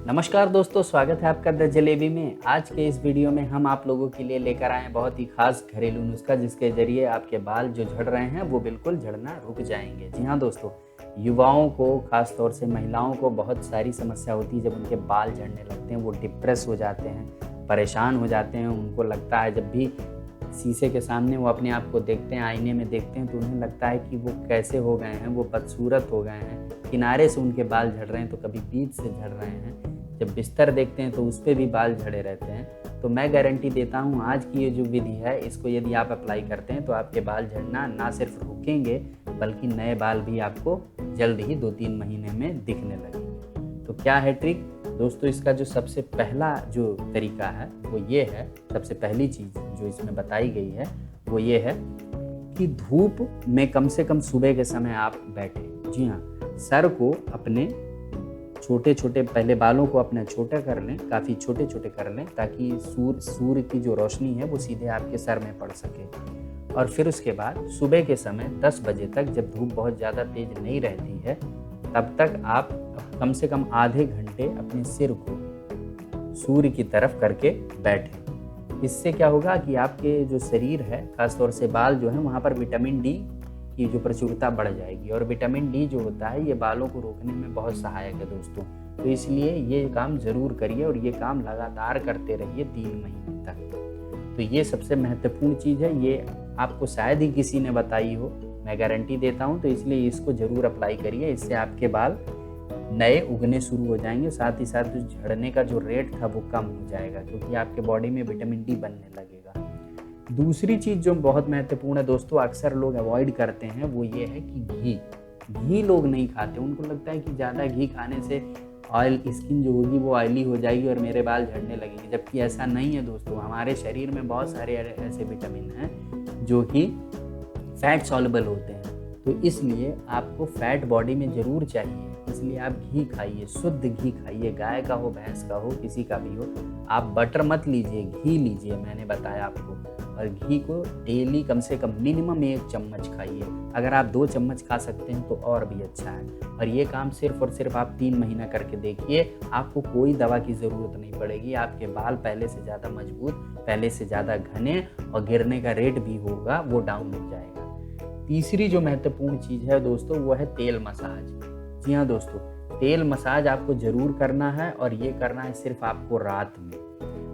नमस्कार दोस्तों, स्वागत है आपका द जलेबी में। आज के इस वीडियो में हम आप लोगों के लिए लेकर आए हैं बहुत ही खास घरेलू नुस्खा, जिसके जरिए आपके बाल जो झड़ रहे हैं वो बिल्कुल झड़ना रुक जाएंगे। जी हाँ दोस्तों, युवाओं को, खास तौर से महिलाओं को बहुत सारी समस्या होती है। जब उनके बाल झड़ने लगते हैं वो डिप्रेस हो जाते हैं, परेशान हो जाते हैं। उनको लगता है, जब भी शीशे के सामने वो अपने आप को देखते हैं, आईने में देखते हैं, तो उन्हें लगता है कि वो कैसे हो गए हैं, वो बदसूरत हो गए हैं। किनारे से उनके बाल झड़ रहे हैं तो कभी बीच से झड़ रहे हैं। जब बिस्तर देखते हैं तो उस पर भी बाल झड़े रहते हैं। तो मैं गारंटी देता हूँ, आज की ये जो विधि है, इसको यदि आप अप्लाई करते हैं तो आपके बाल झड़ना ना सिर्फ रुकेंगे, बल्कि नए बाल भी आपको जल्द ही 2-3 महीने में दिखने लगेंगे। तो क्या है ट्रिक दोस्तों? इसका जो सबसे पहला जो तरीका है वो ये है, सबसे पहली चीज़ जो इसमें बताई गई है वो ये है कि धूप में कम से कम सुबह के समय आप बैठें। जी हाँ, सर को अपने छोटे छोटे, पहले बालों को अपने छोटा कर लें, काफ़ी छोटे छोटे कर लें, ताकि सूर्य की जो रोशनी है वो सीधे आपके सर में पड़ सके। और फिर उसके बाद सुबह के समय 10 बजे तक, जब धूप बहुत ज़्यादा तेज नहीं रहती है, तब तक आप कम से कम आधे घंटे अपने सिर को सूर्य की तरफ करके बैठें। इससे क्या होगा कि आपके जो शरीर है, खासतौर से बाल जो है, वहाँ पर विटामिन डी की जो प्रचुरता बढ़ जाएगी। और विटामिन डी जो होता है, ये बालों को रोकने में बहुत सहायक है दोस्तों। तो इसलिए ये काम ज़रूर करिए और ये काम लगातार करते रहिए 3 महीने तक। तो ये सबसे महत्वपूर्ण चीज़ है। ये आपको शायद ही किसी ने बताई हो, मैं गारंटी देता हूँ। तो इसलिए इसको ज़रूर अप्लाई करिए। इससे आपके बाल नए उगने शुरू हो जाएंगे। साथ ही साथ जो झड़ने का जो रेट था वो कम हो जाएगा, क्योंकि आपके बॉडी में विटामिन डी बनने लगेगा। दूसरी चीज़ जो बहुत महत्वपूर्ण है दोस्तों, अक्सर लोग अवॉइड करते हैं, वो ये है कि घी लोग नहीं खाते। उनको लगता है कि ज़्यादा घी खाने से ऑयल स्किन जो होगी वो ऑयली हो जाएगी और मेरे बाल झड़ने लगेंगे। जबकि ऐसा नहीं है दोस्तों। हमारे शरीर में बहुत सारे ऐसे विटामिन हैं जो कि फैट सॉल्युबल होते हैं। तो इसलिए आपको फैट बॉडी में ज़रूर चाहिए। इसलिए आप घी खाइए, शुद्ध घी खाइए, गाय का हो, भैंस का हो, किसी का भी हो। आप बटर मत लीजिए, घी लीजिए, मैंने बताया आपको। और घी को डेली कम से कम मिनिमम 1 चम्मच खाइए। अगर आप 2 चम्मच खा सकते हैं तो और भी अच्छा है। और ये काम सिर्फ और सिर्फ आप 3 महीना करके देखिए। आपको कोई दवा की ज़रूरत नहीं पड़ेगी। आपके बाल पहले से ज़्यादा मजबूत, पहले से ज़्यादा घने, और गिरने का रेट भी होगा वो डाउन हो जाएगा। तीसरी जो महत्वपूर्ण चीज़ है दोस्तों, वो है तेल मसाज। जी हाँ दोस्तों, तेल मसाज आपको ज़रूर करना है, और ये करना है सिर्फ आपको रात में।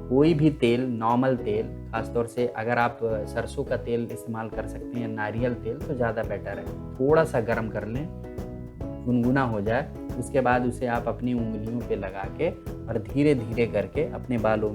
कोई भी तेल, नॉर्मल तेल, खासतौर से अगर आप सरसों का तेल इस्तेमाल कर सकते हैं या नारियल तेल, तो ज़्यादा बेटर है। थोड़ा सा गर्म कर लें, गुनगुना हो जाए, उसके बाद उसे आप अपनी उंगलियों पे लगा के और धीरे धीरे करके अपने बालों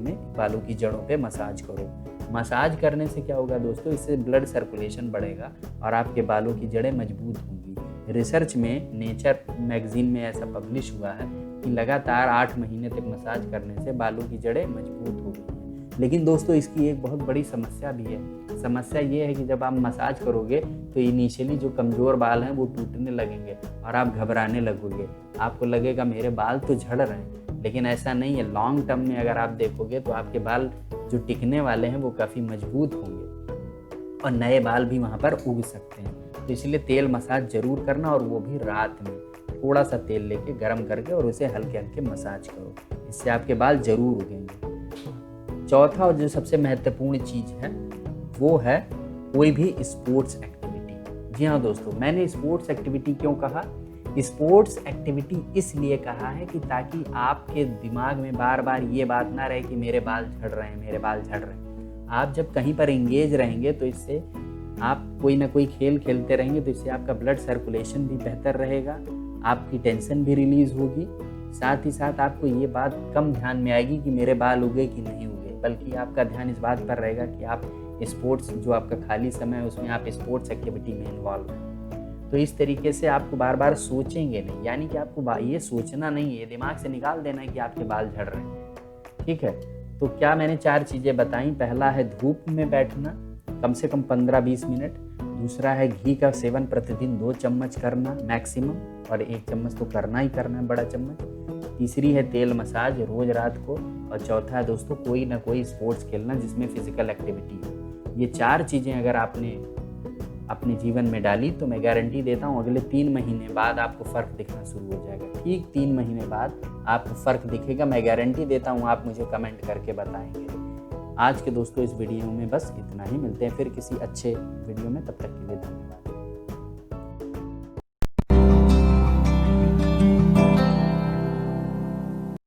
की जड़ों पे मसाज करो। मसाज करने से क्या होगा दोस्तों, इससे ब्लड सर्कुलेशन बढ़ेगा और आपके बालों की जड़ें मजबूत होंगी। रिसर्च में, नेचर मैगजीन में ऐसा पब्लिश हुआ है कि लगातार 8 महीने तक मसाज करने से बालों की जड़ें मजबूत हो गई हैं। लेकिन दोस्तों, इसकी एक बहुत बड़ी समस्या भी है। समस्या ये है कि जब आप मसाज करोगे तो इनिशियली जो कमज़ोर बाल हैं वो टूटने लगेंगे और आप घबराने लगोगे। आपको लगेगा मेरे बाल तो झड़ रहे हैं, लेकिन ऐसा नहीं है। लॉन्ग टर्म में अगर आप देखोगे तो आपके बाल जो टिकने वाले हैं वो काफ़ी मजबूत होंगे और नए बाल भी वहाँ पर उग सकते हैं। तो इसलिए तेल मसाज ज़रूर करना, और वो भी रात में। थोड़ा सा तेल लेके गरम करके और उसे हल्के हल्के मसाज करो। इससे आपके बाल ज़रूर उगेंगे। चौथा और जो सबसे महत्वपूर्ण चीज़ है वो है कोई भी स्पोर्ट्स एक्टिविटी। जी हाँ दोस्तों, मैंने स्पोर्ट्स एक्टिविटी क्यों कहा? स्पोर्ट्स एक्टिविटी इसलिए कहा है कि ताकि आपके दिमाग में बार बार ये बात ना रहे कि मेरे बाल झड़ रहे हैं, मेरे बाल झड़ रहे हैं। आप जब कहीं पर इंगेज रहेंगे तो इससे आप कोई ना कोई खेल खेलते रहेंगे, तो इससे आपका ब्लड सर्कुलेशन भी बेहतर रहेगा, आपकी टेंशन भी रिलीज़ होगी। साथ ही साथ आपको ये बात कम ध्यान में आएगी कि मेरे बाल उगे कि नहीं उगे, बल्कि आपका ध्यान इस बात पर रहेगा कि आप स्पोर्ट्स, जो आपका खाली समय है उसमें आप स्पोर्ट्स एक्टिविटी में इन्वॉल्व हैं। तो इस तरीके से आपको बार बार सोचेंगे नहीं, यानी कि आपको ये सोचना नहीं है, दिमाग से निकाल देना है कि आपके बाल झड़ रहे हैं। ठीक है, तो क्या मैंने 4 चीज़ें बताई? पहला है धूप में बैठना कम से कम 15-20 मिनट। दूसरा है घी का सेवन प्रतिदिन 2 चम्मच करना मैक्सिमम, और 1 चम्मच तो करना ही करना है, बड़ा चम्मच। तीसरी है तेल मसाज रोज़ रात को। और चौथा है दोस्तों कोई ना कोई स्पोर्ट्स खेलना जिसमें फिजिकल एक्टिविटी हो। ये 4 चीज़ें अगर आपने अपने जीवन में डाली तो मैं गारंटी देता हूँ अगले 3 महीने बाद आपको फ़र्क दिखना शुरू हो जाएगा। ठीक 3 महीने बाद आपको फ़र्क दिखेगा, मैं गारंटी देता हूँ, आप मुझे कमेंट करके बताएंगे। आज के दोस्तों इस वीडियो में बस इतना ही, मिलते हैं फिर किसी अच्छे वीडियो में, तब तक के लिए धन्यवाद।